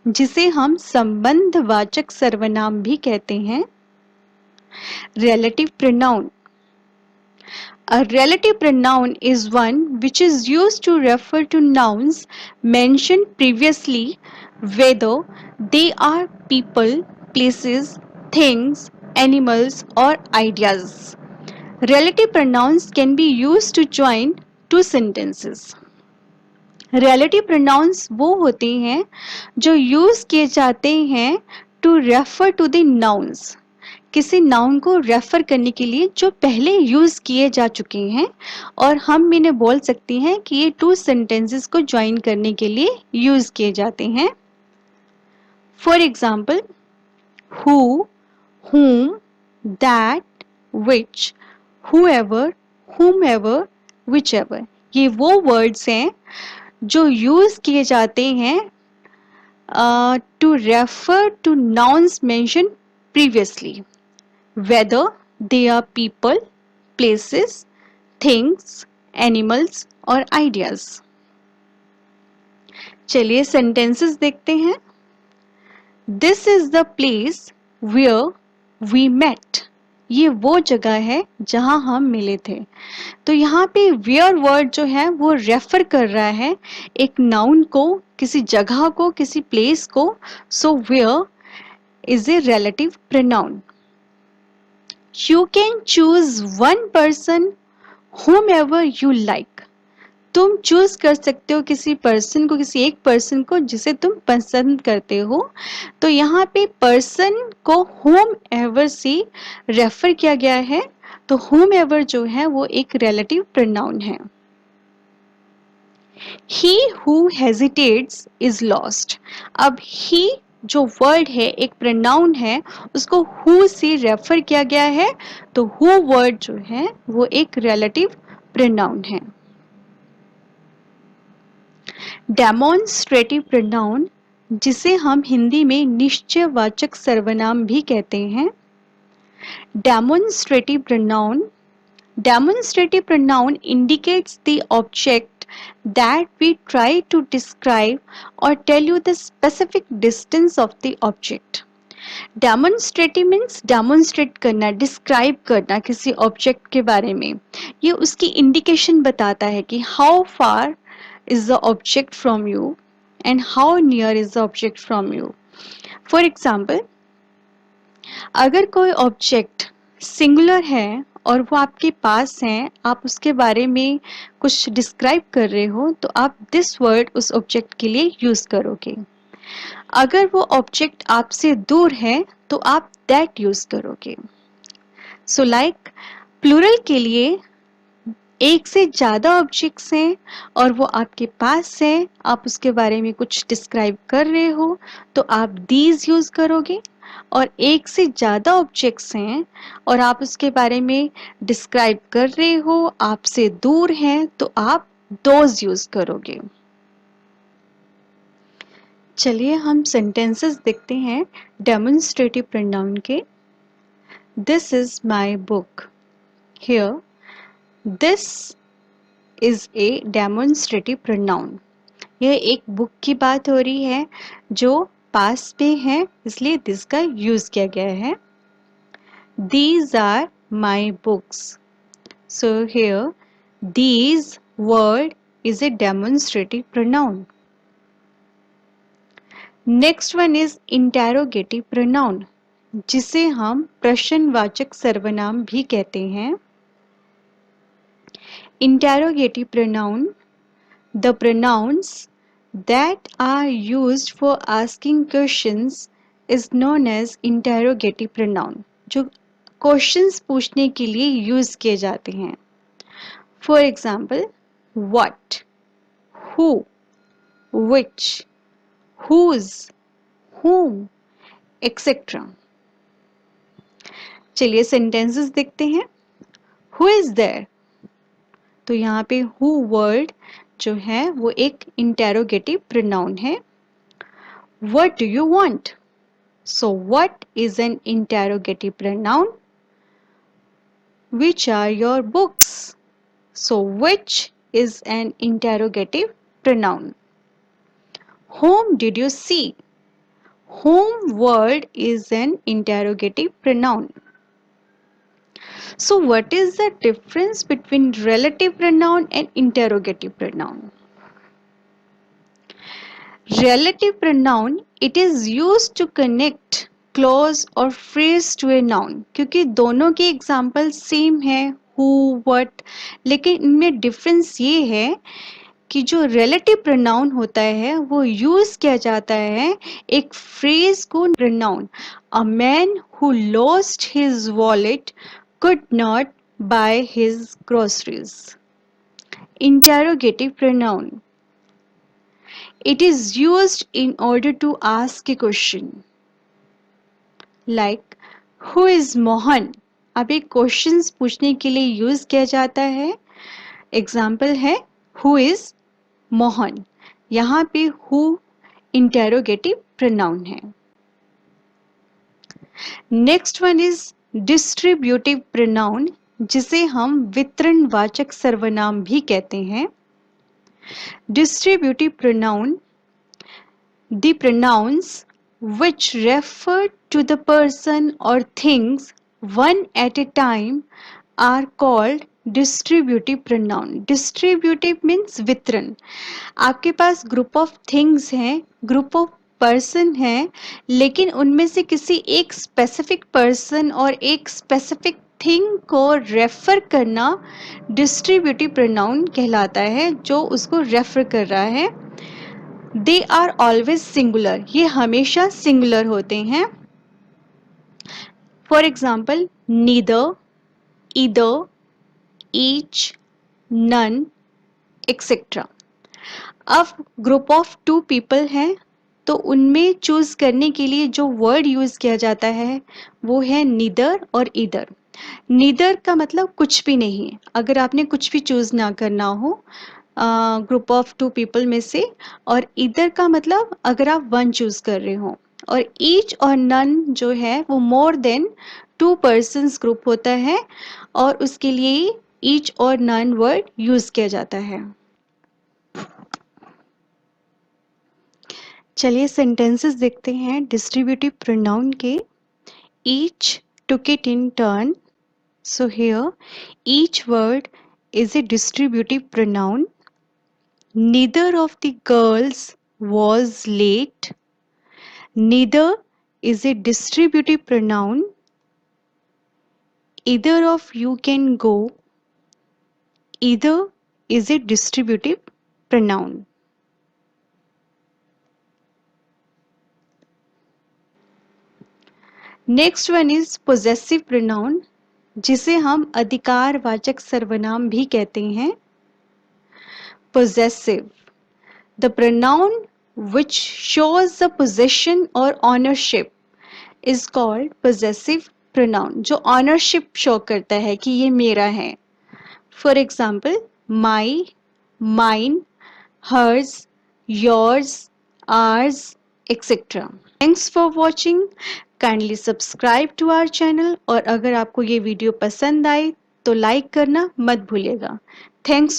जिसे हम संबंधवाचक सर्वनाम भी कहते हैं। Relative pronoun. A relative pronoun is one which is used to refer to nouns mentioned previously, whether they are people, places, things, animals, or ideas. Relative pronouns can be used to join two sentences. Relative pronouns वो होते हैं जो use किए जाते हैं to refer to the nouns, किसी noun को refer करने के लिए जो पहले यूज किए जा चुके हैं, और हम इन्हें बोल सकते हैं कि ये टू सेंटेंसेस को ज्वाइन करने के लिए यूज किए जाते हैं। For example, who, whom, that, which, whoever, whomever, whichever, ये वो वर्ड्स हैं जो यूज किए जाते हैं to refer to nouns mention previously, whether they are people, places, things, animals और ideas. चलिए sentences देखते हैं. This is the place where we met. ये वो जगह है जहां हम मिले थे. तो यहाँ पे where वर्ड जो है वो रेफर कर रहा है एक नाउन को, किसी जगह को, किसी प्लेस को. So where is a relative pronoun. You can choose one person whomever you like. तुम चूज कर सकते हो किसी पर्सन को, किसी एक पर्सन को जिसे तुम पसंद करते हो. तो यहाँ पे पर्सन को whomever से रेफर किया गया है. तो whomever जो है वो एक relative pronoun है. He who hesitates is lost. अब he जो वर्ड है एक प्रोनाउन है, उसको who से रेफर किया गया है. तो who वर्ड जो है वो एक रिलेटिव प्रोनाउन है. डेमोन्स्ट्रेटिव प्रोनाउन, जिसे हम हिंदी में निश्चयवाचक सर्वनाम भी कहते हैं. Demonstrative pronoun indicates the object that we try to describe or tell you the specific distance of the object. Demonstrative means demonstrate करना, describe करना किसी object के बारे में. ये उसकी indication बताता है कि how far is the object from you and how near is the object from you. For example, अगर कोई object singular है और वो आपके पास है, आप उसके बारे में कुछ डिस्क्राइब कर रहे हो, तो आप दिस वर्ड उस ऑब्जेक्ट के लिए यूज करोगे. अगर वो ऑब्जेक्ट आपसे दूर है तो आप दैट यूज करोगे. सो लाइक प्लूरल के लिए एक से ज्यादा ऑब्जेक्ट्स हैं और वो आपके पास है, आप उसके बारे में कुछ डिस्क्राइब कर रहे हो, तो आप दीज यूज करोगे. और एक से ज़्यादा ऑब्जेक्ट्स हैं और आप उसके बारे में डिस्क्राइब कर रहे हो, आपसे दूर हैं, तो आप दोज यूज करोगे. चलिए हम सेंटेंसेस देखते हैं डेमोन्स्ट्रेटिव प्रोनाउन के. This is my book. Here this is a demonstrative pronoun. यह एक बुक की बात हो रही है जो पास पे है, इसलिए दिस का यूज किया गया है. These are my books. So here these word is a demonstrative pronoun. Next one is interrogative pronoun, जिसे हम प्रश्नवाचक सर्वनाम भी कहते हैं. Interrogative pronoun, the pronouns that are used for asking questions is known as interrogative pronoun, जो questions पूछने के लिए यूज किए जाते हैं. For example, what, who, which, whose, whom, etcetera. चलिए सेंटेंसेस देखते हैं. Who is there. तो यहाँ पे हु वर्ड जो है वो एक इंटेरोगेटिव प्रोनाउन है. What do you want. So what is an interrogative pronoun. Which are your books? So which is an interrogative pronoun. Whom did you see? Home word is an interrogative pronoun. So what is the difference between relative pronoun and interrogative pronoun? Relative pronoun, it is used to connect clause और phrase to a noun. क्योंकि दोनों के example same है, who, what, लेकिन इनमें difference ये है कि जो relative pronoun होता है वो यूज किया जाता है एक phrase को pronoun. A man who lost his wallet could not buy his groceries. Interrogative pronoun, it is used in order to ask a question. Like, who is Mohan? अब एक क्वेश्चंस पूछने के लिए यूज किया जाता है. एग्जाम्पल है who is Mohan. यहाँ पे who इंटेरोगेटिव प्रोनाउन है. Next one is distributive pronoun, जिसे हम वितरणवाचक सर्वनाम भी कहते हैं. Distributive pronoun, the pronouns which refer to the person or things one at a time are called distributive pronoun. Distributive means वितरण. आपके पास ग्रुप ऑफ थिंग्स हैं, ग्रुप ऑफ पर्सन है, लेकिन उनमें से किसी एक स्पेसिफिक पर्सन और एक स्पेसिफिक थिंग को रेफर करना डिस्ट्रीब्यूटिव प्रोनाउन कहलाता है, जो उसको रेफर कर रहा है. दे आर ऑलवेज सिंगुलर, ये हमेशा सिंगुलर होते हैं. For example neither, either, each, none, etcetera. अब ग्रुप ऑफ टू पीपल हैं, तो उनमें चूज करने के लिए जो वर्ड यूज किया जाता है वो है नीदर और ईदर. नीदर का मतलब कुछ भी नहीं, अगर आपने कुछ भी चूज ना करना हो ग्रुप ऑफ टू पीपल में से. और ईदर का मतलब अगर आप वन चूज कर रहे हो. और ईच और नन जो है वो more than to persons group होता है, और उसके लिए ईच और नन वर्ड यूज किया जाता है. चलिए सेंटेंसेस देखते हैं डिस्ट्रीब्यूटिव प्रोनाउन के. Each took it in turn. So here each word is a distributive pronoun. Neither of the girls was late. Neither is a distributive pronoun. Either of you can go. Either is a distributive pronoun. Next one is possessive pronoun, जिसे हम अधिकारवाचक सर्वनाम भी कहते हैं. Possessive, the pronoun which shows the possession or ownership is called possessive pronoun. जो ownership show करता है कि ये मेरा है. For example, my, mine, hers, yours, ours, etc. Thanks for watching. Kindly subscribe to our channel, और अगर आपको ये वीडियो पसंद आए तो लाइक करना मत भूलिएगा. थैंक्स.